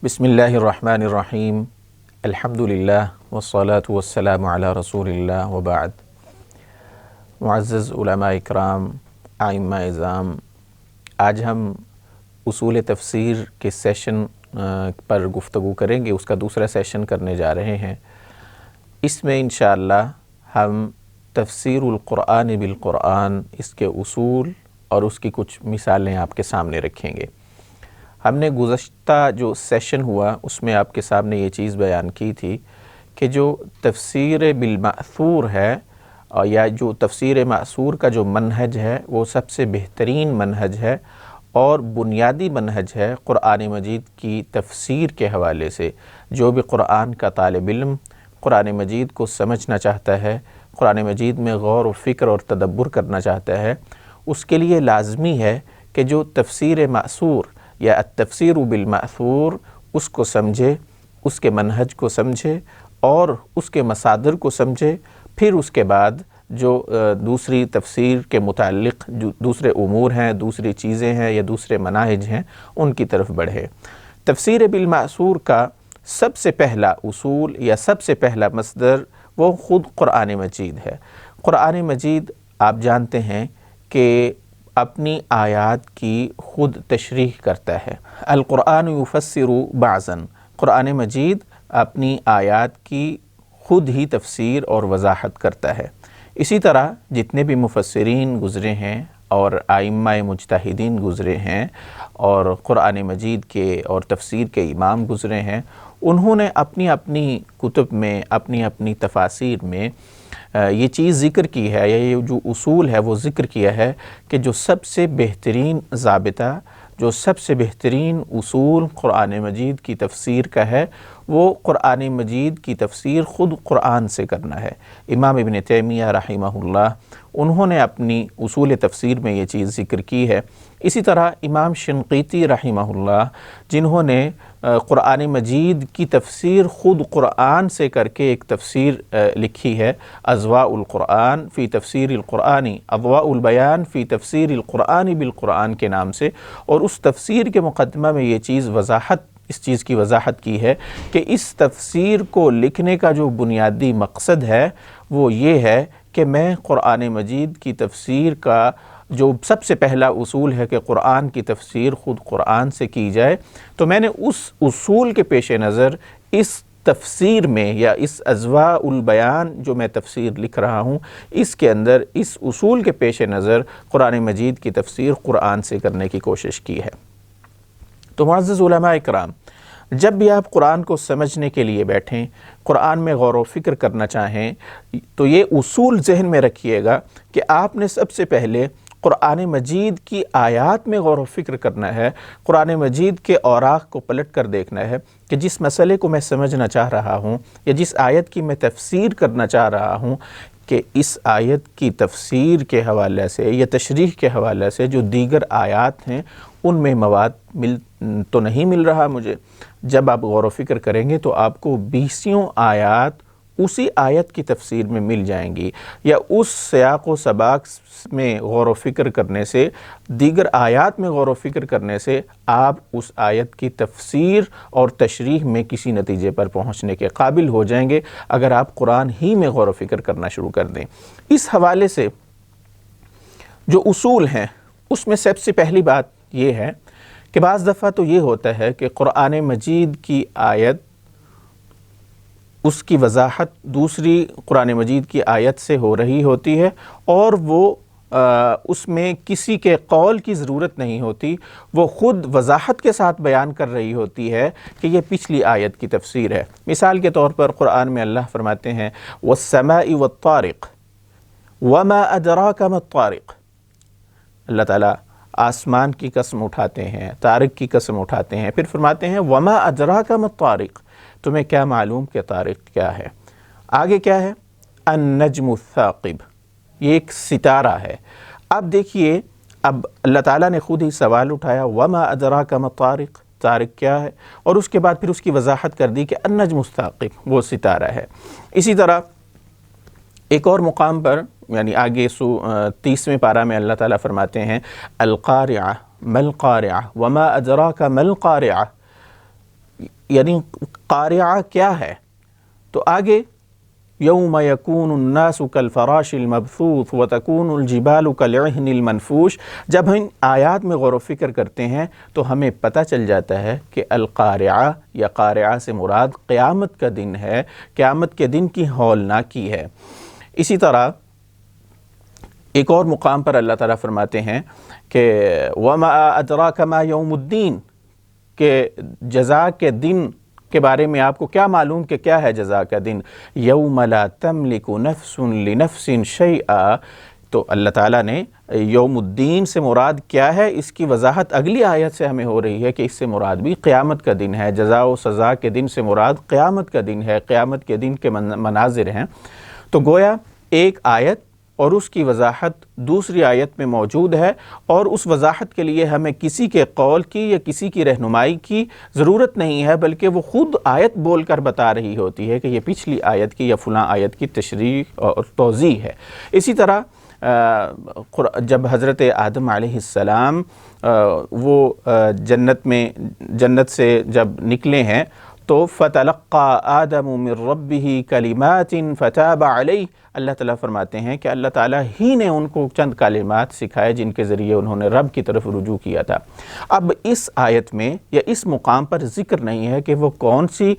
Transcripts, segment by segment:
بسم اللہ الرحمن الرحیم الحمدللہ والصلاة والسلام علی رسول اللہ وبعد۔ معزز علماء اکرام، ائمہ اعظام، آج ہم اصول تفسیر کے سیشن پر گفتگو کریں گے۔ اس کا دوسرا سیشن کرنے جا رہے ہیں۔ اس میں انشاءاللہ ہم تفسیر القرآن بالقرآن، اس کے اصول اور اس کی کچھ مثالیں آپ کے سامنے رکھیں گے۔ ہم نے گزشتہ جو سیشن ہوا اس میں آپ کے سامنے یہ چیز بیان کی تھی کہ جو تفسیر بالمأثور ہے یا جو تفسیر مأثور کا جو منہج ہے وہ سب سے بہترین منہج ہے اور بنیادی منہج ہے قرآن مجید کی تفسیر کے حوالے سے۔ جو بھی قرآن کا طالب علم قرآن مجید کو سمجھنا چاہتا ہے، قرآن مجید میں غور و فکر اور تدبر کرنا چاہتا ہے، اس کے لیے لازمی ہے کہ جو تفسیر مأثور یا التفسیر بالمأثور اس کو سمجھے، اس کے منہج کو سمجھے اور اس کے مصادر کو سمجھے، پھر اس کے بعد جو دوسری تفسیر کے متعلق جو دوسرے امور ہیں، دوسری چیزیں ہیں یا دوسرے مناہج ہیں، ان کی طرف بڑھے۔ تفسیر بالمأثور کا سب سے پہلا اصول یا سب سے پہلا مصدر وہ خود قرآن مجید ہے۔ قرآن مجید آپ جانتے ہیں کہ اپنی آیات کی خود تشریح کرتا ہے۔ القرآن یفسر بعضاً، قرآن مجید اپنی آیات کی خود ہی تفسیر اور وضاحت کرتا ہے۔ اسی طرح جتنے بھی مفسرین گزرے ہیں اور ائمہ مجتہدین گزرے ہیں اور قرآن مجید کے اور تفسیر کے امام گزرے ہیں، انہوں نے اپنی اپنی کتب میں، اپنی اپنی تفاسیر میں یہ چیز ذکر کی ہے، یا یہ جو اصول ہے وہ ذکر کیا ہے کہ جو سب سے بہترین ضابطہ، جو سب سے بہترین اصول قرآن مجید کی تفسیر کا ہے وہ قرآن مجید کی تفسیر خود قرآن سے کرنا ہے۔ امام ابن تیمیہ رحمہ اللہ انہوں نے اپنی اصول تفسیر میں یہ چیز ذکر کی ہے۔ اسی طرح امام شنقیطی رحمہ اللہ جنہوں نے قرآن مجید کی تفسیر خود قرآن سے کر کے ایک تفسیر لکھی ہے، اضواء القرآن فی تفسیر القرآن، اضواء البیان فی تفسیر القرآن بالقرآن کے نام سے، اور اس تفسیر کے مقدمہ میں یہ چیز اس چیز کی وضاحت کی ہے کہ اس تفسیر کو لکھنے کا جو بنیادی مقصد ہے وہ یہ ہے کہ میں قرآن مجید کی تفسیر کا جو سب سے پہلا اصول ہے کہ قرآن کی تفسیر خود قرآن سے کی جائے، تو میں نے اس اصول کے پیش نظر اس تفسیر میں یا اس اضواء البیان جو میں تفسیر لکھ رہا ہوں اس کے اندر اس اصول کے پیش نظر قرآن مجید کی تفسیر قرآن سے کرنے کی کوشش کی ہے۔ تو معزز علماء اکرام، جب بھی آپ قرآن کو سمجھنے کے لیے بیٹھیں، قرآن میں غور و فکر کرنا چاہیں، تو یہ اصول ذہن میں رکھیے گا کہ آپ نے سب سے پہلے قرآن مجید کی آیات میں غور و فکر کرنا ہے، قرآن مجید کے اوراق کو پلٹ کر دیکھنا ہے کہ جس مسئلے کو میں سمجھنا چاہ رہا ہوں یا جس آیت کی میں تفسیر کرنا چاہ رہا ہوں کہ اس آیت کی تفسیر کے حوالے سے یا تشریح کے حوالے سے جو دیگر آیات ہیں ان میں مواد تو نہیں مل رہا مجھے۔ جب آپ غور و فکر کریں گے تو آپ کو 20 آیات اسی آیت کی تفسیر میں مل جائیں گی، یا اس سیاق و سباق میں غور و فکر کرنے سے، دیگر آیات میں غور و فکر کرنے سے آپ اس آیت کی تفسیر اور تشریح میں کسی نتیجے پر پہنچنے کے قابل ہو جائیں گے اگر آپ قرآن ہی میں غور و فکر کرنا شروع کر دیں۔ اس حوالے سے جو اصول ہیں اس میں سب سے پہلی بات یہ ہے کہ بعض دفعہ تو یہ ہوتا ہے کہ قرآن مجید کی آیت، اس کی وضاحت دوسری قرآن مجید کی آیت سے ہو رہی ہوتی ہے اور وہ اس میں کسی کے قول کی ضرورت نہیں ہوتی، وہ خود وضاحت کے ساتھ بیان کر رہی ہوتی ہے کہ یہ پچھلی آیت کی تفسیر ہے۔ مثال کے طور پر قرآن میں اللہ فرماتے ہیں وَالسَّمَاءِ وَالطَّارِقِ وَمَا أَدْرَاكَ مَا الطَّارِقُ، اللہ تعالیٰ آسمان کی قسم اٹھاتے ہیں، طارق کی قسم اٹھاتے ہیں، پھر فرماتے ہیں وَمَا أَدْرَاكَ مَا الطَّارِقُ، تمہیں کیا معلوم کہ طارق کیا ہے؟ آگے کیا ہے؟ النجم الثاقب، یہ ایک ستارہ ہے۔ اب دیکھیے، اب اللہ تعالیٰ نے خود ہی سوال اٹھایا وَمَا أَدْرَاكَ مَا الطَّارِقُ، طارق کیا ہے، اور اس کے بعد پھر اس کی وضاحت کر دی کہ النجم الثاقب وہ ستارہ ہے۔ اسی طرح ایک اور مقام پر یعنی آگے 30ویں پارہ میں اللہ تعالیٰ فرماتے ہیں القارعہ ما القارعہ وما ادراک ما القارعہ، یعنی قارعہ کیا ہے؟ تو آگے یوم یکون الناس کالفراش المبثوث وتکون الجبال کالعہن المنفوش، جب ہم آیات میں غور و فکر کرتے ہیں تو ہمیں پتہ چل جاتا ہے کہ القارعہ یا قارعہ سے مراد قیامت کا دن ہے، قیامت کے دن کی ہولناکی ہے۔ اسی طرح ایک اور مقام پر اللہ تعالیٰ فرماتے ہیں کہ وَمَا أَدْرَاكَ مَا يَوْمُ الدِّينِ، کہ جزا کے دن کے بارے میں آپ کو کیا معلوم کہ کیا ہے جزا کا دن؟ یوم لا تملک نفس لنفس شیئا، تو اللہ تعالیٰ نے یوم الدین سے مراد کیا ہے اس کی وضاحت اگلی آیت سے ہمیں ہو رہی ہے کہ اس سے مراد بھی قیامت کا دن ہے، جزا و سزا کے دن سے مراد قیامت کا دن ہے، قیامت کے دن کے مناظر ہیں۔ تو گویا ایک آیت اور اس کی وضاحت دوسری آیت میں موجود ہے، اور اس وضاحت کے لیے ہمیں کسی کے قول کی یا کسی کی رہنمائی کی ضرورت نہیں ہے، بلکہ وہ خود آیت بول کر بتا رہی ہوتی ہے کہ یہ پچھلی آیت کی یا فلاں آیت کی تشریح اور توضیح ہے۔ اسی طرح جب حضرت آدم علیہ السلام وہ جنت سے جب نکلے ہیں تو فَتَلَقَّى آدَمُ مِن رَبِّهِ كَلِمَاتٍ فَتَابَ عَلَيْهِ، اللہ تعالیٰ فرماتے ہیں کہ اللہ تعالیٰ ہی نے ان کو چند کلمات سکھائے جن کے ذریعے انہوں نے رب کی طرف رجوع کیا تھا۔ اب اس آیت میں یا اس مقام پر ذکر نہیں ہے کہ وہ کون سی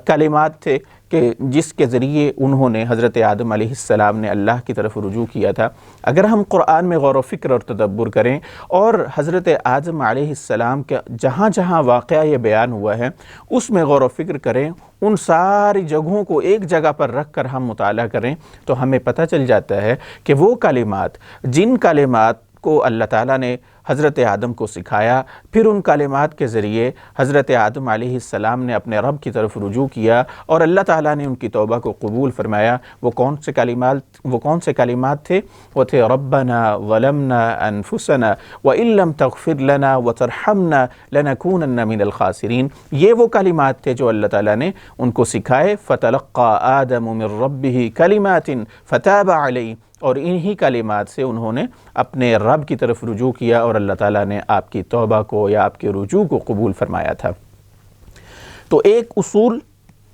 کلمات تھے کہ جس کے ذریعے انہوں نے حضرت آدم علیہ السلام نے اللہ کی طرف رجوع کیا تھا۔ اگر ہم قرآن میں غور و فکر اور تدبر کریں اور حضرت آدم علیہ السلام کا جہاں جہاں واقعہ یہ بیان ہوا ہے اس میں غور و فکر کریں، ان ساری جگہوں کو ایک جگہ پر رکھ کر ہم مطالعہ کریں تو ہمیں پتہ چل جاتا ہے کہ وہ کلمات جن کلمات کو اللہ تعالیٰ نے حضرت آدم کو سکھایا، پھر ان کلمات کے ذریعے حضرت آدم علیہ السلام نے اپنے رب کی طرف رجوع کیا اور اللہ تعالیٰ نے ان کی توبہ کو قبول فرمایا۔ وہ کون سے کلمات تھے؟ وہ تھے ربنا ظلمنا انفسنا وان لم تغفر لنا وترحمنا لنکونن من الخاسرین، یہ وہ کلمات تھے جو اللہ تعالیٰ نے ان کو سکھائے۔ فتلقى آدم من ربه کلمات فتاب علیہ، اور انہی کلمات سے انہوں نے اپنے رب کی طرف رجوع کیا اور اللہ تعالیٰ نے آپ کی توبہ کو یا آپ کے رجوع کو قبول فرمایا تھا۔ تو ایک اصول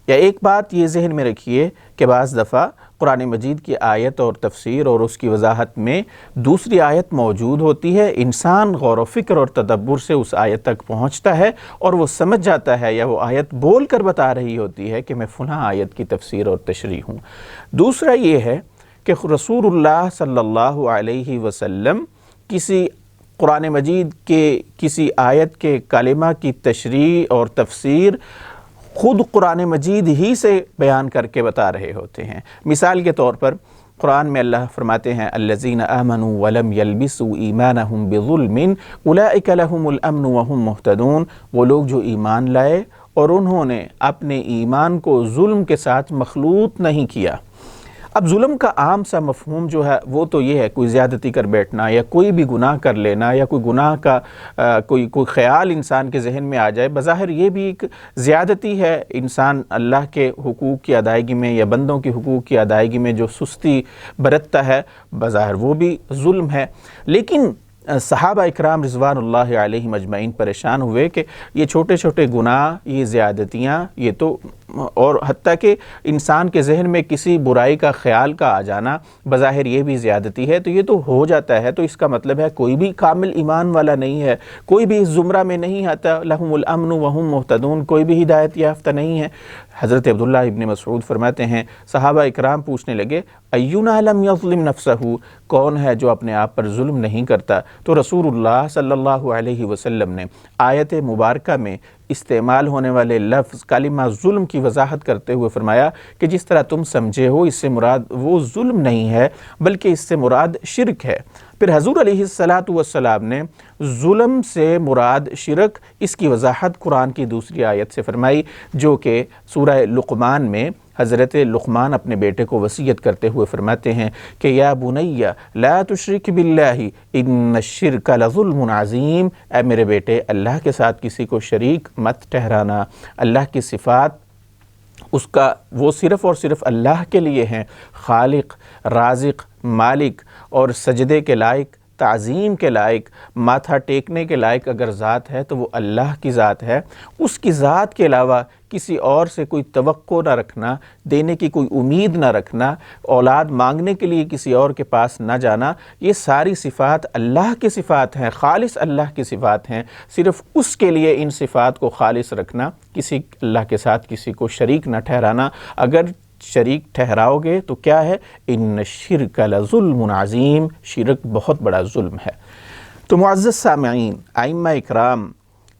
یا ایک بات یہ ذہن میں رکھیے کہ بعض دفعہ قرآن مجید کی آیت اور تفسیر اور اس کی وضاحت میں دوسری آیت موجود ہوتی ہے، انسان غور و فکر اور تدبر سے اس آیت تک پہنچتا ہے اور وہ سمجھ جاتا ہے یا وہ آیت بول کر بتا رہی ہوتی ہے کہ میں فلاں آیت کی تفسیر اور تشریح ہوں۔ دوسرا یہ ہے کہ رسول اللہ صلی اللہ علیہ وسلم کسی قرآن مجید کے کسی آیت کے کلمہ کی تشریح اور تفسیر خود قرآن مجید ہی سے بیان کر کے بتا رہے ہوتے ہیں۔ مثال کے طور پر قرآن میں اللہ فرماتے ہیں الذین آمنوا ولم یلبسوا ایمانہم بظلم اولئک لہم الامن وہم مہتدون، وہ لوگ جو ایمان لائے اور انہوں نے اپنے ایمان کو ظلم کے ساتھ مخلوط نہیں کیا۔ اب ظلم کا عام سا مفہوم جو ہے وہ تو یہ ہے کوئی زیادتی کر بیٹھنا یا کوئی بھی گناہ کر لینا یا کوئی گناہ کا کوئی خیال انسان کے ذہن میں آ جائے، بظاہر یہ بھی ایک زیادتی ہے۔ انسان اللہ کے حقوق کی ادائیگی میں یا بندوں کے حقوق کی ادائیگی میں جو سستی برتتا ہے بظاہر وہ بھی ظلم ہے۔ لیکن صحابہ اکرام رضوان اللہ علیہم اجمعین پریشان ہوئے کہ یہ چھوٹے چھوٹے گناہ، یہ زیادتیاں، یہ تو اور حتیٰ کہ انسان کے ذہن میں کسی برائی کا خیال کا آ جانا بظاہر یہ بھی زیادتی ہے، تو یہ تو ہو جاتا ہے، تو اس کا مطلب ہے کوئی بھی کامل ایمان والا نہیں ہے، کوئی بھی اس زمرہ میں نہیں آتا لہم الامن وہم مہتدون، کوئی بھی ہدایت یافتہ نہیں ہے۔ حضرت عبداللہ ابن مسعود فرماتے ہیں صحابہ اکرام پوچھنے لگے اینا لم یظلم نفسہ، کون ہے جو اپنے آپ پر ظلم نہیں کرتا؟ تو رسول اللہ صلی اللہ علیہ وسلم نے آیت مبارکہ میں استعمال ہونے والے لفظ کلمہ ظلم کی وضاحت کرتے ہوئے فرمایا کہ جس طرح تم سمجھے ہو اس سے مراد وہ ظلم نہیں ہے بلکہ اس سے مراد شرک ہے۔ پھر حضور علیہ السلام نے ظلم سے مراد شرک، اس کی وضاحت قرآن کی دوسری آیت سے فرمائی جو کہ سورہ لقمان میں حضرت لقمان اپنے بیٹے کو وصیت کرتے ہوئے فرماتے ہیں کہ یا بنی لا تشرک باللہ ان الشرک لظلم عظیم، اے میرے بیٹے اللہ کے ساتھ کسی کو شریک مت ٹھہرانا۔ اللہ کی صفات اس کا وہ صرف اور صرف اللہ کے لیے ہیں، خالق، رازق، مالک اور سجدے کے لائق تعظیم کے لائق، ماتھا ٹیکنے کے لائق اگر ذات ہے تو وہ اللہ کی ذات ہے۔ اس کی ذات کے علاوہ کسی اور سے کوئی توقع نہ رکھنا، دینے کی کوئی امید نہ رکھنا، اولاد مانگنے کے لیے کسی اور کے پاس نہ جانا، یہ ساری صفات اللہ کی صفات ہیں، خالص اللہ کی صفات ہیں۔ صرف اس کے لیے ان صفات کو خالص رکھنا، کسی اللہ کے ساتھ کسی کو شریک نہ ٹھہرانا۔ اگر شریک ٹھہراؤ گے تو کیا ہے؟ ان الشرک لظلم عظیم، شرک بہت بڑا ظلم ہے۔ تو معزز سامعین، ائمہ اکرام،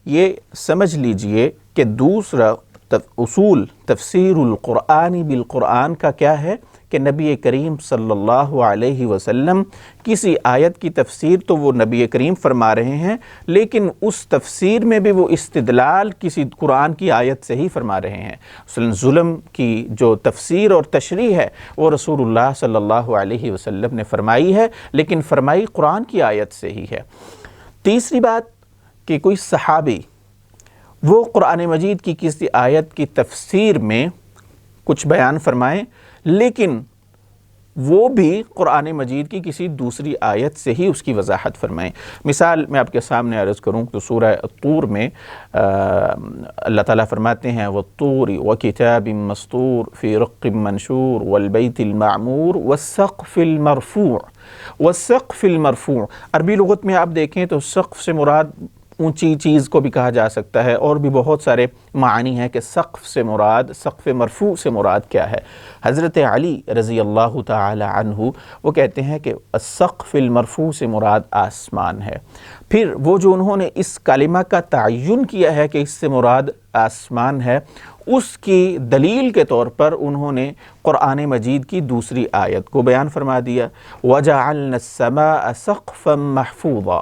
یہ سمجھ لیجئے کہ دوسرا اصول تفسیر القرآن بالقرآن کا کیا ہے کہ نبی کریم صلی اللہ علیہ وسلم کسی آیت کی تفسیر تو وہ نبی کریم فرما رہے ہیں، لیکن اس تفسیر میں بھی وہ استدلال کسی قرآن کی آیت سے ہی فرما رہے ہیں۔ مثلا ظلم کی جو تفسیر اور تشریح ہے وہ رسول اللہ صلی اللہ علیہ وسلم نے فرمائی ہے، لیکن فرمائی قرآن کی آیت سے ہی ہے۔ تیسری بات کہ کوئی صحابی وہ قرآن مجید کی کسی آیت کی تفسیر میں کچھ بیان فرمائیں، لیکن وہ بھی قرآن مجید کی کسی دوسری آیت سے ہی اس کی وضاحت فرمائیں۔ مثال میں آپ کے سامنے عرض کروں تو سورہ الطور میں اللہ تعالیٰ فرماتے ہیں وَالطُّورِ وَكِتَابٍ مَّسْطُورٍ فِي رَقٍّ مَّنشُورٍ وَالْبَيْتِ الْمَعْمُورِ وَالسَّقْفِ الْمَرْفُوعِ۔ وَالسَّقْفِ الْمَرْفُوعِ عربی لغت میں آپ دیکھیں تو سقف سے مراد اونچی چیز کو بھی کہا جا سکتا ہے، اور بھی بہت سارے معنی ہیں کہ سقف سے مراد، سقف مرفوع سے مراد کیا ہے۔ حضرت علی رضی اللہ تعالی عنہ وہ کہتے ہیں کہ السقف المرفوع سے مراد آسمان ہے۔ پھر وہ جو انہوں نے اس کلمہ کا تعین کیا ہے کہ اس سے مراد آسمان ہے، اس کی دلیل کے طور پر انہوں نے قرآن مجید کی دوسری آیت کو بیان فرما دیا وَجَعَلْنَا السَّمَاءَ سَقْفًا مَحْفُوظًا۔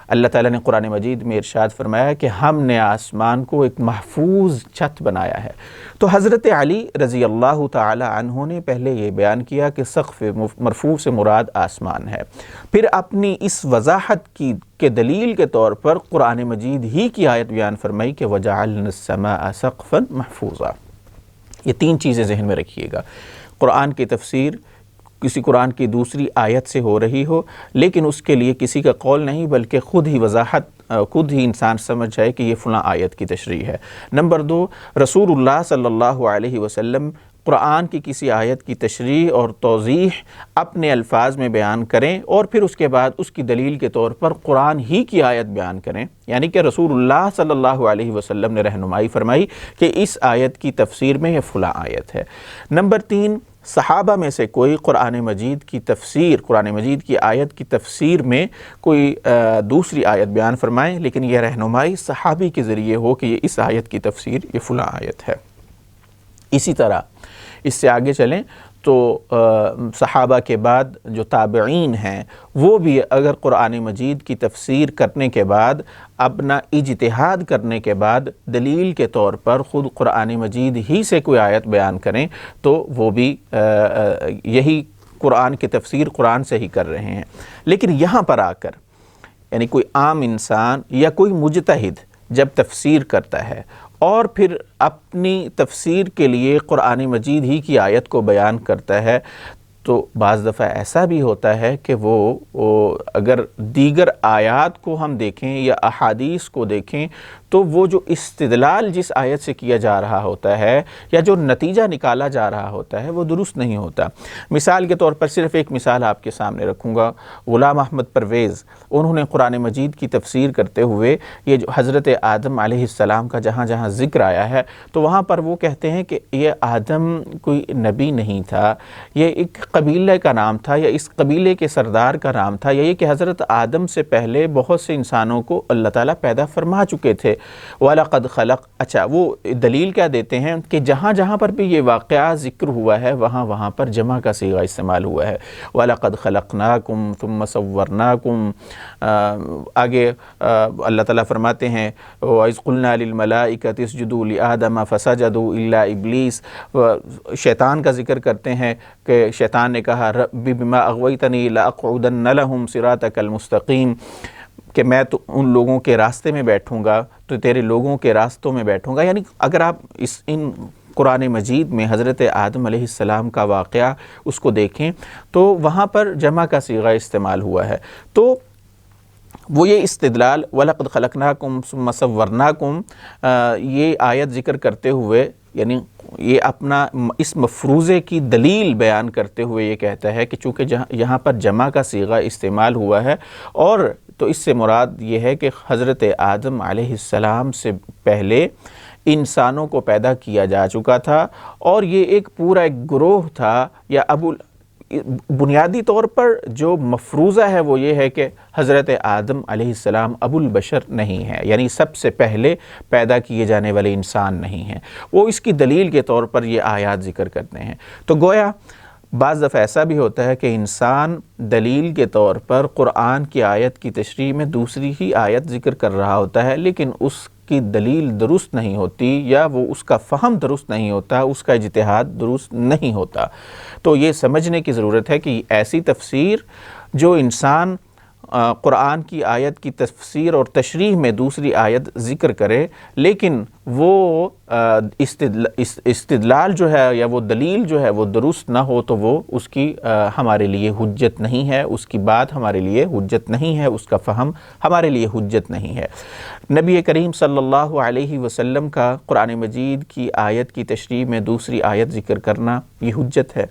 اللہ تعالیٰ نے قرآن مجید میں ارشاد فرمایا کہ ہم نے آسمان کو ایک محفوظ چھت بنایا ہے۔ تو حضرت علی رضی اللہ تعالی عنہ نے پہلے یہ بیان کیا کہ سقف مرفوع سے مراد آسمان ہے، پھر اپنی اس وضاحت کی کہ دلیل کے طور پر قرآن مجید ہی کی آیت بیان فرمائی کہ وَجَعَلْنَا السَّمَاءَ سَقْفًا مَحْفُوظًا۔ یہ تین چیزیں ذہن میں رکھیے گا۔ قرآن کی تفسیر کسی قرآن کی دوسری آیت سے ہو رہی ہو، لیکن اس کے لیے کسی کا قول نہیں بلکہ خود ہی وضاحت، خود ہی انسان سمجھ جائے کہ یہ فلاں آیت کی تشریح ہے۔ نمبر دو، رسول اللہ صلی اللہ علیہ وسلم قرآن کی کسی آیت کی تشریح اور توضیح اپنے الفاظ میں بیان کریں، اور پھر اس کے بعد اس کی دلیل کے طور پر قرآن ہی کی آیت بیان کریں، یعنی کہ رسول اللہ صلی اللہ علیہ وسلم نے رہنمائی فرمائی کہ اس آیت کی تفسیر میں یہ فلاں آیت ہے۔ نمبر تین، صحابہ میں سے کوئی قرآن مجید کی تفسیر، قرآن مجید کی آیت کی تفسیر میں کوئی دوسری آیت بیان فرمائیں، لیکن یہ رہنمائی صحابی کے ذریعے ہو کہ یہ اس آیت کی تفسیر یہ فلاں آیت ہے۔ اسی طرح اس سے آگے چلیں تو صحابہ کے بعد جو تابعین ہیں وہ بھی اگر قرآن مجید کی تفسیر کرنے کے بعد، اپنا اجتہاد کرنے کے بعد دلیل کے طور پر خود قرآن مجید ہی سے کوئی آیت بیان کریں تو وہ بھی یہی قرآن کی تفسیر قرآن سے ہی کر رہے ہیں۔ لیکن یہاں پر آ کر یعنی کوئی عام انسان یا کوئی مجتہد جب تفسیر کرتا ہے اور پھر اپنی تفسیر کے لیے قرآن مجید ہی کی آیت کو بیان کرتا ہے، تو بعض دفعہ ایسا بھی ہوتا ہے کہ وہ اگر دیگر آیات کو ہم دیکھیں یا احادیث کو دیکھیں تو وہ جو استدلال جس آیت سے کیا جا رہا ہوتا ہے یا جو نتیجہ نکالا جا رہا ہوتا ہے وہ درست نہیں ہوتا۔ مثال کے طور پر صرف ایک مثال آپ کے سامنے رکھوں گا، غلام احمد پرویز، انہوں نے قرآن مجید کی تفسیر کرتے ہوئے یہ جو حضرت آدم علیہ السلام کا جہاں جہاں ذکر آیا ہے تو وہاں پر وہ کہتے ہیں کہ یہ آدم کوئی نبی نہیں تھا، یہ ایک قبیلے کا نام تھا یا اس قبیلے کے سردار کا نام تھا، یا یہ کہ حضرت آدم سے پہلے بہت سے انسانوں کو اللہ تعالیٰ پیدا فرما چکے تھے۔ وَلَقَدْ خَلَقْ، اچھا وہ دلیل کیا دیتے ہیں کہ جہاں جہاں پر بھی یہ واقعہ ذکر ہوا ہے وہاں پر جمع کا صیغہ استعمال ہوا ہے۔ وَلَقَدْ خَلَقْنَاكُمْ ثُمَّ صَوَّرْنَاكُمْ، آگے اللہ تعالیٰ فرماتے ہیں وَإِذْ قُلْنَا لِلْمَلَائِكَةِ اسْجُدُوا لِآدَمَ فَسَجَدُوا إِلَّا إِبْلِيسَ، شیطان کا ذکر کرتے ہیں کہ شیطان نے کہا رب بما اغویتنی لأقعدن لهم صراطک المستقیم، کہ میں تو ان لوگوں کے راستے میں بیٹھوں گا تو تیرے لوگوں کے راستوں میں بیٹھوں گا۔ یعنی اگر آپ ان قرآن مجید میں حضرت آدم علیہ السلام کا واقعہ اس کو دیکھیں تو وہاں پر جمع کا صیغہ استعمال ہوا ہے۔ تو وہ یہ استدلال وَلَقَدْ خَلَقْنَاكُمْ ثُمَّ صَوَّرْنَاكُمْ یہ آیت ذکر کرتے ہوئے، یعنی یہ اپنا اس مفروضے کی دلیل بیان کرتے ہوئے یہ کہتا ہے کہ چونکہ یہاں پر جمع کا صیغہ استعمال ہوا ہے، اور تو اس سے مراد یہ ہے کہ حضرت آدم علیہ السلام سے پہلے انسانوں کو پیدا کیا جا چکا تھا، اور یہ ایک پورا ایک گروہ تھا، یا بنیادی طور پر جو مفروضہ ہے وہ یہ ہے کہ حضرت آدم علیہ السلام ابو البشر نہیں ہے، یعنی سب سے پہلے پیدا کیے جانے والے انسان نہیں ہیں۔ وہ اس کی دلیل کے طور پر یہ آیات ذکر کرتے ہیں۔ تو گویا بعض دفعہ ایسا بھی ہوتا ہے کہ انسان دلیل کے طور پر قرآن کی آیت کی تشریح میں دوسری ہی آیت ذکر کر رہا ہوتا ہے، لیکن اس کی دلیل درست نہیں ہوتی، یا وہ اس کا فہم درست نہیں ہوتا، اس کا اجتہاد درست نہیں ہوتا۔ تو یہ سمجھنے کی ضرورت ہے کہ ایسی تفسیر جو انسان قرآن کی آیت کی تفسیر اور تشریح میں دوسری آیت ذکر کرے، لیکن وہ استدلال جو ہے یا وہ دلیل جو ہے وہ درست نہ ہو، تو وہ اس کی ہمارے لیے حجت نہیں ہے، اس کی بات ہمارے لیے حجت نہیں ہے، اس کا فہم ہمارے لیے حجت نہیں ہے۔ نبی کریم صلی اللہ علیہ وسلم کا قرآن مجید کی آیت کی تشریح میں دوسری آیت ذکر کرنا یہ حجت ہے۔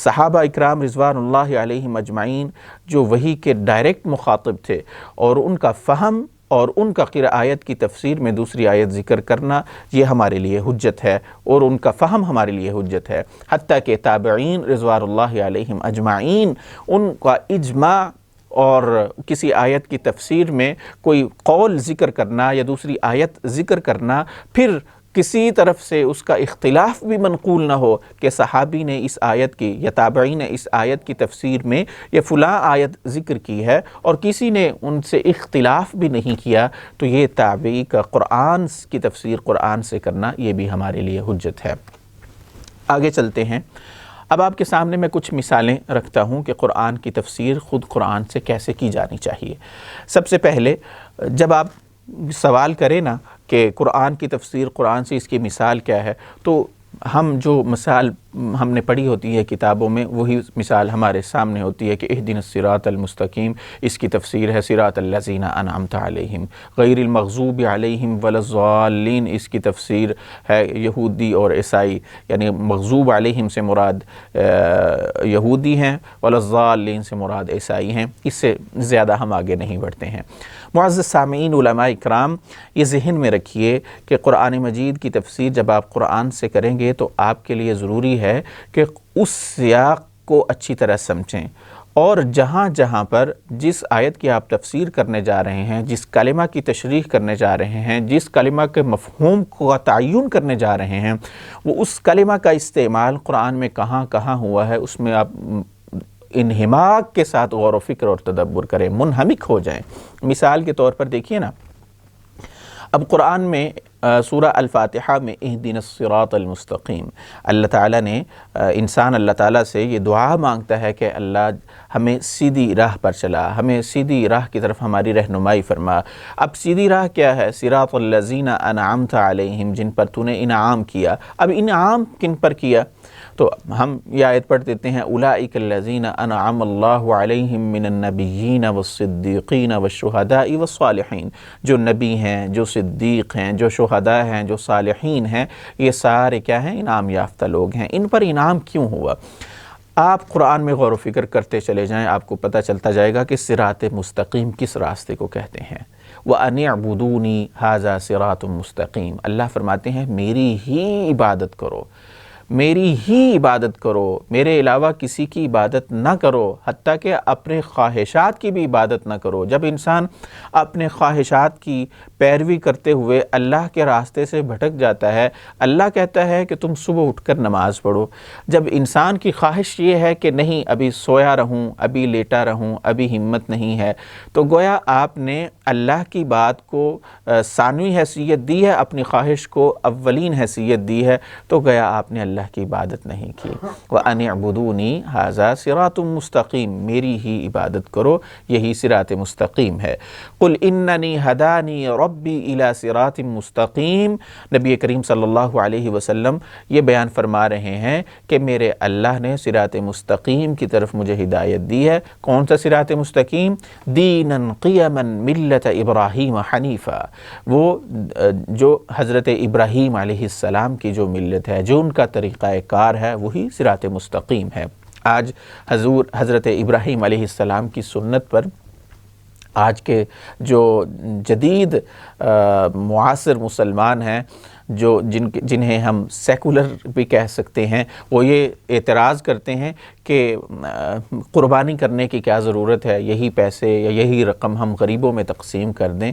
صحابہ اکرام رضوان اللہ علیہم اجمعین جو وحی کے ڈائریکٹ مخاطب تھے، اور ان کا فہم اور ان کا آیت کی تفسیر میں دوسری آیت ذکر کرنا یہ ہمارے لیے حجت ہے، اور ان کا فہم ہمارے لیے حجت ہے۔ حتیٰ کہ تابعین رضوان اللہ علیہم اجمعین ان کا اجماع اور کسی آیت کی تفسیر میں کوئی قول ذکر کرنا یا دوسری آیت ذکر کرنا، پھر کسی طرف سے اس کا اختلاف بھی منقول نہ ہو کہ صحابی نے اس آیت کی یا تابعی نے اس آیت کی تفسیر میں یہ فلاں آیت ذکر کی ہے اور کسی نے ان سے اختلاف بھی نہیں کیا، تو یہ تابعی کا قرآن کی تفسیر قرآن سے کرنا یہ بھی ہمارے لیے حجت ہے۔ آگے چلتے ہیں۔ اب آپ کے سامنے میں کچھ مثالیں رکھتا ہوں کہ قرآن کی تفسیر خود قرآن سے کیسے کی جانی چاہیے۔ سب سے پہلے جب آپ سوال کریں نا کہ قرآن کی تفسیر قرآن سے اس کی مثال کیا ہے، تو ہم جو مثال ہم نے پڑھی ہوتی ہے کتابوں میں وہی مثال ہمارے سامنے ہوتی ہے کہ اہدنا الصراط المستقیم، اس کی تفسیر ہے صراط الذین انعمت علیہم غیر المغضوب علیہم ولا الضالین، اس کی تفسیر ہے یہودی اور عیسائی، یعنی مغضوب علیہم سے مراد یہودی ہیں، ولا الضالین سے مراد عیسائی ہیں۔ اس سے زیادہ ہم آگے نہیں بڑھتے ہیں۔ معزز سامعین، علماء اکرام، یہ ذہن میں رکھیے کہ قرآن مجید کی تفسیر جب آپ قرآن سے کریں گے تو آپ کے لیے ضروری ہے کہ اس سیاق کو اچھی طرح سمجھیں، اور جہاں جہاں پر جس آیت کی آپ تفسیر کرنے جا رہے ہیں، جس کلمہ کی تشریح کرنے جا رہے ہیں، جس کلمہ کے مفہوم کو تعین کرنے جا رہے ہیں، وہ اس کلمہ کا استعمال قرآن میں کہاں کہاں ہوا ہے، اس میں آپ انہماک کے ساتھ غور و فکر اور تدبر کریں، منہمک ہو جائیں۔ مثال کے طور پر دیکھیے نا، اب قرآن میں سورہ الفاتحہ میں اہدنا الصراط المستقیم، اللہ تعالیٰ نے اللہ تعالیٰ سے یہ دعا مانگتا ہے کہ اللہ ہمیں سیدھی راہ پر چلا، ہمیں سیدھی راہ کی طرف ہماری رہنمائی فرما۔ اب سیدھی راہ کیا ہے؟ صراط الذین انعمت علیہم، جن پر تو نے انعام کیا۔ اب انعام کن پر کیا؟ تو ہم یہ آیت پڑھ دیتے ہیں اولئک الذین انعم اللہ علیہم من النبیین والصدیقین والشہداء والصالحین، جو نبی ہیں، جو صدیق ہیں، جو شہداء ہیں، جو صالحین ہیں، یہ سارے کیا ہیں؟ انعام یافتہ لوگ ہیں۔ ان پر انعام کیوں ہوا؟ آپ قرآن میں غور و فکر کرتے چلے جائیں، آپ کو پتہ چلتا جائے گا کہ صراط مستقیم کس راستے کو کہتے ہیں۔ وَأَنِ اعْبُدُونِي هَذَا صِرَاطٌ مُسْتَقِيمٌ، اللہ فرماتے ہیں میری ہی عبادت کرو، میری ہی عبادت کرو، میرے علاوہ کسی کی عبادت نہ کرو، حتیٰ کہ اپنے خواہشات کی بھی عبادت نہ کرو۔ جب انسان اپنے خواہشات کی پیروی کرتے ہوئے اللہ کے راستے سے بھٹک جاتا ہے، اللہ کہتا ہے کہ تم صبح اٹھ کر نماز پڑھو۔ جب انسان کی خواہش یہ ہے کہ نہیں ابھی سویا رہوں، ابھی لیٹا رہوں، ابھی ہمت نہیں ہے، تو گویا آپ نے اللہ کی بات کو ثانوی حیثیت دی ہے، اپنی خواہش کو اولین حیثیت دی ہے، تو گویا آپ نے اللہ اللہ کی عبادت نہیں کی۔ وَأَنِ اعْبُدُونِي هَذَا صِرَاطٌ مُسْتَقِيم، میری ہی عبادت کرو، یہی صراط مستقیم ہے۔ قُلْ إِنَّنِي هَدَانِي رَبِّي إِلَى صِرَاطٍ مُسْتَقِيم، نبی کریم صلی اللہ علیہ وسلم یہ بیان فرما رہے ہیں کہ میرے اللہ نے صراط مستقیم کی طرف مجھے ہدایت دی ہے۔ کون سا صراط مستقیم؟ دِينًا قِيَمًا مِلَّةَ إِبْرَاهِيمَ حنیفہ، وہ جو حضرت ابراہیم علیہ السلام کی جو ملت ہے، جو ان کا طریقہ کار ہے، وہی صراط مستقیم ہے۔ آج حضرت ابراہیم علیہ السلام کی سنت پر آج کے جو جدید معاصر مسلمان ہیں، جنہیں ہم سیکولر بھی کہہ سکتے ہیں، وہ یہ اعتراض کرتے ہیں کہ قربانی کرنے کی کیا ضرورت ہے، یہی پیسے یا یہی رقم ہم غریبوں میں تقسیم کر دیں۔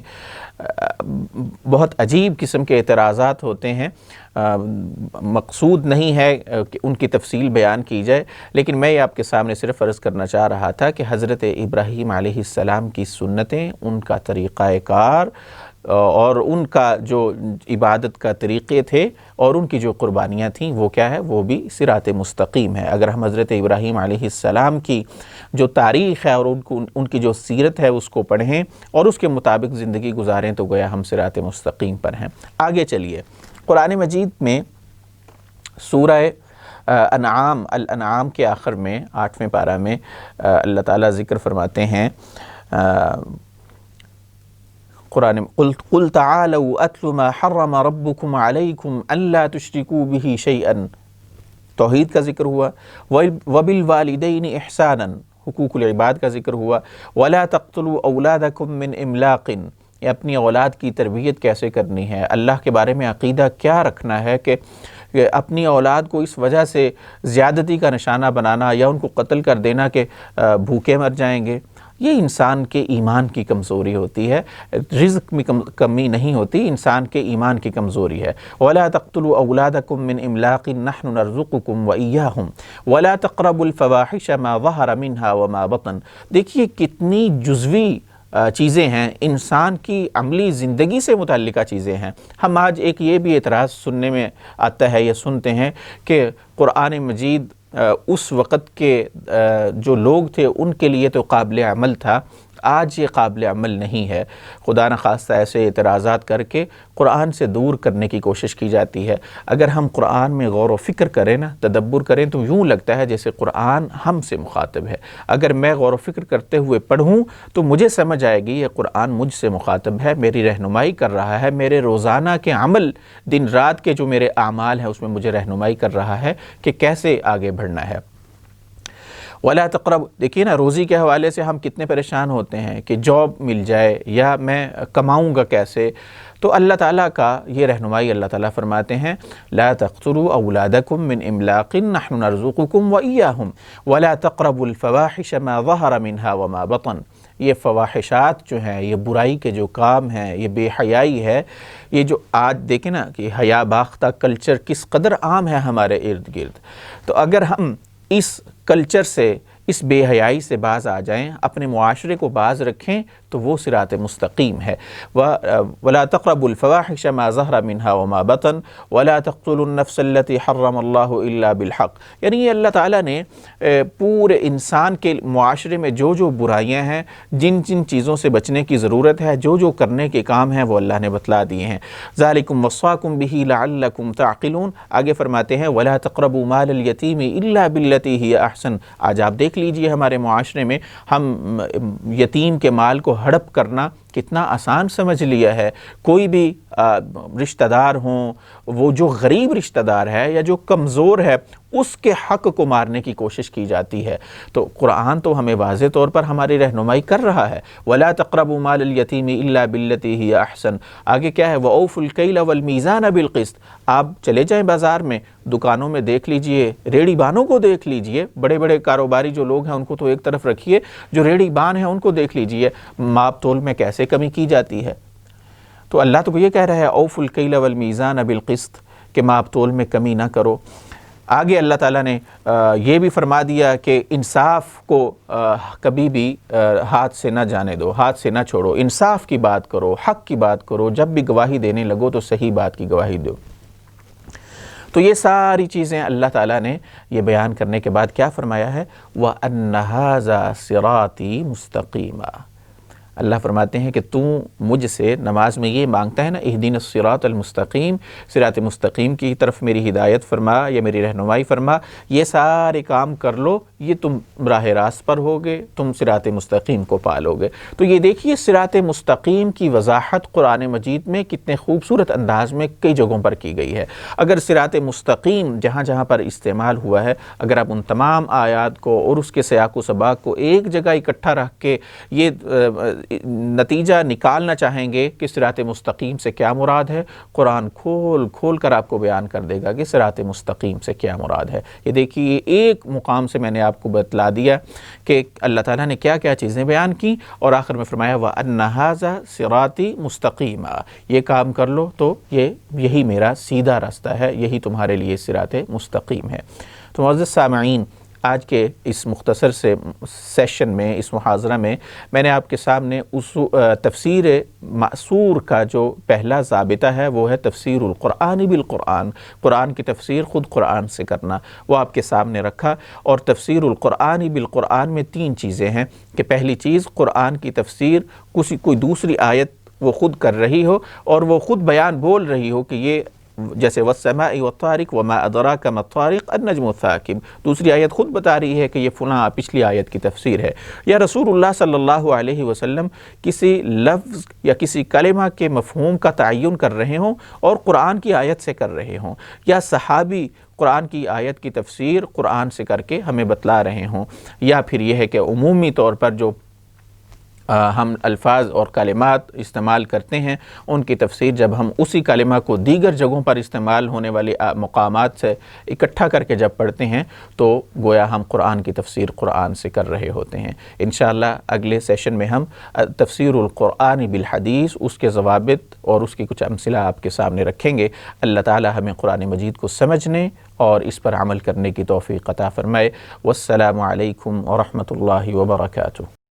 بہت عجیب قسم کے اعتراضات ہوتے ہیں، مقصود نہیں ہے کہ ان کی تفصیل بیان کی جائے، لیکن میں آپ کے سامنے صرف عرض کرنا چاہ رہا تھا کہ حضرت ابراہیم علیہ السلام کی سنتیں، ان کا طریقہ کار اور ان کا جو عبادت کا طریقے تھے اور ان کی جو قربانیاں تھیں، وہ کیا ہے؟ وہ بھی صراط مستقیم ہے۔ اگر ہم حضرت ابراہیم علیہ السلام کی جو تاریخ ہے اور ان کی جو سیرت ہے اس کو پڑھیں اور اس کے مطابق زندگی گزاریں تو گویا ہم صراط مستقیم پر ہیں۔ آگے چلیے، قرآن مجید میں سورہ الانعام کے آخر میں 8ویں پارہ میں اللہ تعالیٰ ذکر فرماتے ہیں، قُلْ تَعَالَوْا أَتْلُ مَا حَرَّمَ رَبُّكُمْ عَلَيْكُمْ أَلَّا تُشْرِكُوا بِهِ شَيْئًا، توحید کا ذکر ہوا، وَبِالْوَالِدَيْنِ إِحْسَانًا، حقوق العباد کا ذکر ہوا، وَلَا تَقْتُلُوا أَوْلَادَكُمْ مِنْ إِمْلَاقٍ، یہ اپنی اولاد کی تربیت کیسے کرنی ہے، اللہ کے بارے میں عقیدہ کیا رکھنا ہے کہ اپنی اولاد کو اس وجہ سے زیادتی کا نشانہ بنانا یا ان کو قتل کر دینا کہ بھوکے مر جائیں گے، یہ انسان کے ایمان کی کمزوری ہوتی ہے، رزق میں کمی نہیں ہوتی، انسان کے ایمان کی کمزوری ہے۔ وَلَا تَقْتُلُوا أَوْلَادَكُمْ مِنْ إِمْلَاقٍ نَحْنُ نَرْزُقُكُمْ وَإِيَّاهُمْ وَلَا تَقْرَبُوا الْفَوَاحِشَ مَا ظَهَرَ مِنْهَا وَمَا بَطَنَ۔ دیکھیے کتنی جزوی چیزیں ہیں، انسان کی عملی زندگی سے متعلقہ چیزیں ہیں۔ ہم آج ایک یہ بھی اعتراض سننے میں آتا ہے یا سنتے ہیں کہ قرآن مجید اس وقت کے جو لوگ تھے ان کے لیے تو قابل عمل تھا، آج یہ قابل عمل نہیں ہے۔ خدا نخواستہ ایسے اعتراضات کر کے قرآن سے دور کرنے کی کوشش کی جاتی ہے۔ اگر ہم قرآن میں غور و فکر کریں نا، تدبر کریں، تو یوں لگتا ہے جیسے قرآن ہم سے مخاطب ہے۔ اگر میں غور و فکر کرتے ہوئے پڑھوں تو مجھے سمجھ آئے گی یہ قرآن مجھ سے مخاطب ہے، میری رہنمائی کر رہا ہے، میرے روزانہ کے عمل، دن رات کے جو میرے اعمال ہیں اس میں مجھے رہنمائی کر رہا ہے کہ کیسے آگے بڑھنا ہے۔ وَلَا تَقْرَبُوا، دیکھیے نا روزی کے حوالے سے ہم کتنے پریشان ہوتے ہیں کہ جاب مل جائے یا میں کماؤں گا کیسے، تو اللہ تعالیٰ کا یہ رہنمائی اللہ تعالیٰ فرماتے ہیں لَا تَقْتُلُوا أَوْلَادَكُمْ مِنْ إِمْلَاقٍ نَحْنُ نَرْزُقُكُمْ وَإِيَّاهُمْ وَلَا تَقْرَبُوا الْفَوَاحِشَ مَا ظَهَرَ مِنْهَا وَمَا بَطَنَ۔ یہ فواحشات جو ہیں، یہ برائی کے جو کام ہیں، یہ بے حیائی ہے، یہ جو آج دیکھیں نا کہ حیا باختہ کلچر کس قدر عام ہے ہمارے ارد گرد، تو اگر ہم اس کلچر سے، اس بے حیائی سے باز آ جائیں، اپنے معاشرے کو باز رکھیں، تو وہ صراط مستقیم ہے۔ وَلَا تَقْرَبُوا الْفَوَاحِشَ مَا ظَهَرَ مِنْهَا وَمَا بَطَنَ وَلَا تَقْتُلُوا النَّفْسَ الَّتِي حَرَّمَ اللَّهُ إِلَّا بِالْحَقِّ، یعنی یہ اللہ تعالیٰ نے پورے انسان کے معاشرے میں جو جو برائیاں ہیں، جن جن چیزوں سے بچنے کی ضرورت ہے، جو جو کرنے کے کام ہیں، وہ اللہ نے بتلا دیے ہیں۔ ذَلِكُمْ وَصَّاكُمْ بِهِ لَعَلَّكُمْ تَعْقِلُونَ، آگے فرماتے ہیں وَلَا تَقْرَبُوا مَالَ الْيَتِيمِ إِلَّا بِالَّتِي هِيَ أَحْسَنُ۔ آج آپ دیکھ لیجئے ہمارے معاشرے میں ہم یتیم کے مال کو ہڑپ کرنا کتنا آسان سمجھ لیا ہے۔ کوئی بھی رشتہ دار ہوں، وہ جو غریب رشتہ دار ہے یا جو کمزور ہے، اس کے حق کو مارنے کی کوشش کی جاتی ہے۔ تو قرآن تو ہمیں واضح طور پر ہماری رہنمائی کر رہا ہے وَلَا تَقْرَبُوا مَالَ الْيَتِيمِ إِلَّا بِالَّتِي هِيَ أَحْسَنُ۔ آگے کیا ہے وَأَوْفُوا الْكَيْلَ وَالْمِيزَانَ بِالْقِسْطِ۔ آپ چلے جائیں بازار میں، دکانوں میں دیکھ لیجئے، ریڑھی بانوں کو دیکھ لیجئے، بڑے بڑے کاروباری جو لوگ ہیں ان کو تو ایک طرف رکھیے، جو ریڑھی بان ہیں ان کو دیکھ لیجئے، ماپ تول میں کیسے کمی کی جاتی ہے۔ تو اللہ تو یہ کہہ رہا ہے اوفوا الکیل والمیزان بالقسط، کہ ماپ تول میں کمی نہ کرو۔ آگے اللہ تعالیٰ نے یہ بھی فرما دیا کہ انصاف کو کبھی بھی ہاتھ سے نہ جانے دو، ہاتھ سے نہ چھوڑو، انصاف کی بات کرو، حق کی بات کرو، جب بھی گواہی دینے لگو تو صحیح بات کی گواہی دو۔ تو یہ ساری چیزیں اللہ تعالیٰ نے یہ بیان کرنے کے بعد کیا فرمایا ہے؟ وَأَنَّ هَذَا صِرَاطِي مُسْتَقِيمًا۔ اللہ فرماتے ہیں کہ تو مجھ سے نماز میں یہ مانگتا ہے نا، اہدنا الصراط المستقیم، صراط مستقیم کی طرف میری ہدایت فرما یا میری رہنمائی فرما، یہ سارے کام کر لو، یہ تم راہ راست پر ہوگے، تم صراط مستقیم کو پالو گے۔ تو یہ دیکھیے صراط مستقیم کی وضاحت قرآن مجید میں کتنے خوبصورت انداز میں کئی جگہوں پر کی گئی ہے۔ اگر صراط مستقیم جہاں جہاں پر استعمال ہوا ہے، اگر آپ ان تمام آیات کو اور اس کے سیاق و سباق کو ایک جگہ اکٹھا رکھ کے یہ نتیجہ نکالنا چاہیں گے کہ صراط مستقیم سے کیا مراد ہے، قرآن کھول کھول کر آپ کو بیان کر دے گا کہ صراط مستقیم سے کیا مراد ہے۔ یہ دیکھیے ایک مقام سے میں نے آپ کو بتلا دیا کہ اللہ تعالیٰ نے کیا کیا چیزیں بیان کی، اور آخر میں فرمایا وَأَنَّ هَذَا صِرَاطِي مُسْتَقِيمًا، یہ کام کر لو تو یہی میرا سیدھا راستہ ہے، یہی تمہارے لیے صراط مستقیم ہے۔ تو معزز سامعین، آج کے اس مختصر سے سیشن میں، اس محاضرہ میں نے آپ کے سامنے تفسیر مأثور کا جو پہلا ضابطہ ہے وہ ہے تفسیر القرآن بالقرآن، قرآن کی تفسیر خود قرآن سے کرنا، وہ آپ کے سامنے رکھا۔ اور تفسیر القرآن بالقرآن میں تین چیزیں ہیں کہ پہلی چیز، قرآن کی تفسیر کوئی دوسری آیت وہ خود کر رہی ہو اور وہ خود بیان بول رہی ہو کہ یہ جیسے وَالسَّمَاءِ وَالطَّارِقِ وَمَا أَدْرَاكَ مَا الطَّارِقُ النَّجْمُ الثَّاقِبُ، دوسری آیت خود بتا رہی ہے کہ یہ فلاں پچھلی آیت کی تفسیر ہے۔ یا رسول اللہ صلی اللہ علیہ وسلم کسی لفظ یا کسی کلمہ کے مفہوم کا تعین کر رہے ہوں اور قرآن کی آیت سے کر رہے ہوں، یا صحابی قرآن کی آیت کی تفسیر قرآن سے کر کے ہمیں بتلا رہے ہوں، یا پھر یہ ہے کہ عمومی طور پر جو ہم الفاظ اور کلمات استعمال کرتے ہیں ان کی تفسیر جب ہم اسی کلمہ کو دیگر جگہوں پر استعمال ہونے والی مقامات سے اکٹھا کر کے جب پڑھتے ہیں تو گویا ہم قرآن کی تفسیر قرآن سے کر رہے ہوتے ہیں۔ انشاءاللہ اگلے سیشن میں ہم تفسیر القرآن بالحدیث، اس کے ضوابط اور اس کی کچھ امثلہ آپ کے سامنے رکھیں گے۔ اللہ تعالی ہمیں قرآن مجید کو سمجھنے اور اس پر عمل کرنے کی توفیق عطا فرمائے۔ والسلام علیکم ورحمۃ اللہ وبرکاتہ۔